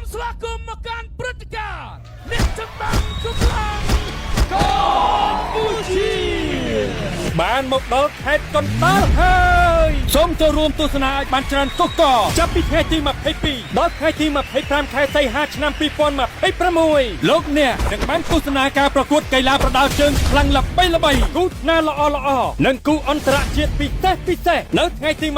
មស្វាគមន៍មកកាន់ព្រឹត្តិការណ៍អ្នកចម្បាំងកម្លាំងកម្ពុជាបានមកដល់ខេត្តកណ្ដាលហើយសូមចូលរួមទស្សនាឲ្យបានច្រើនកុះកចាប់ពីថ្ងៃទី22ដល់ថ្ងៃទី25ខែសីហាឆ្នាំ2026លោកអ្នកនឹងបានទស្សនាការប្រកួតកីឡាប្រដាល់ជើងខ្លាំងល្បីៗគូថ្នាក់ល្អៗនិងគូអន្តរជាតិពិសេសនៅថ្ងៃទី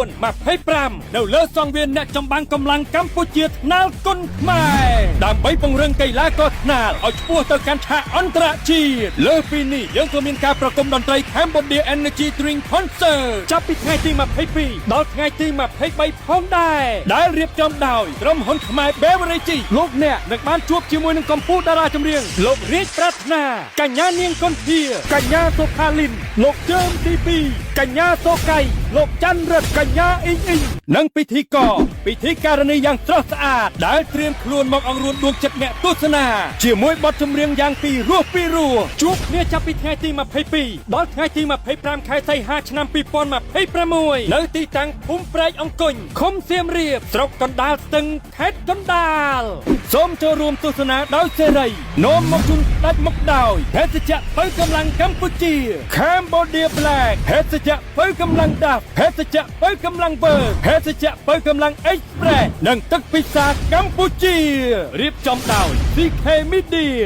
24 25នៅលើសង្វៀនអ្នកចម្បាំងកម្លាំងកម្ពុជាថ្នាលគុណខ្មែរដើម្បីពង្រឹងកីឡាករថ្នាលឲ្យឆ្ពោះទៅកាន់ឆាកអន្តរជាតិលើពីនេះយើងក៏មានការប្រគំតន្ត្រី Cambodia Energy Drink Concert ចាប់ពីថ្ងៃទី22ដល់ថ្ងៃទី23ផងដែរដែលរៀបចំដោយក្រុមហ៊ុនខ្មែរ Beverage លោកអ្នកនឹងបានជួបជាមួយនឹងកម្ពុជាតារាចម្រៀងលោករាជប្រាថ្នាកញ្ញានាងកុនធាកញ្ញាសុផាលីនលោកជើមទី2កញ្ញាសូកៃលោកច័ន្ទរិទ្ធកញ្ញាអ៊ីងនិងពិធីការនីយ៉ាងស្រស់ស្អាតដែលត្រៀមខ្លួនមកអង្រួនដួងចិត្តអ្នកទស្សនាជាមួយបទចម្រៀងយ៉ាងពីរោះជួបគ្នាចាប់ពីថ្ងៃទី22ដល់ថ្ងៃទី25ខែសីហាឆ្នាំ2026នៅទីតាំងភូមិព្រែកអង្គញ់ឃុំសៀមរាបស្រុកកណ្ដាលស្ទឹងខេត្តកណ្ដាលសូមចូលរួមទស្សនាដោយសេរីនាំមកជូនស្ដេចមុខដោយភេសជ្ជៈបើកម្លាំងកម្ពុជា Cambodia Black ភេសជ្ជៈបើកម្លាំងដាស់ភេសជ្ជៈបើកម្លាំងវើភេសជ្ជៈបើកម្លាំង Express និងទឹកពិសាកម្ពុជារៀបចំដោយ CK Media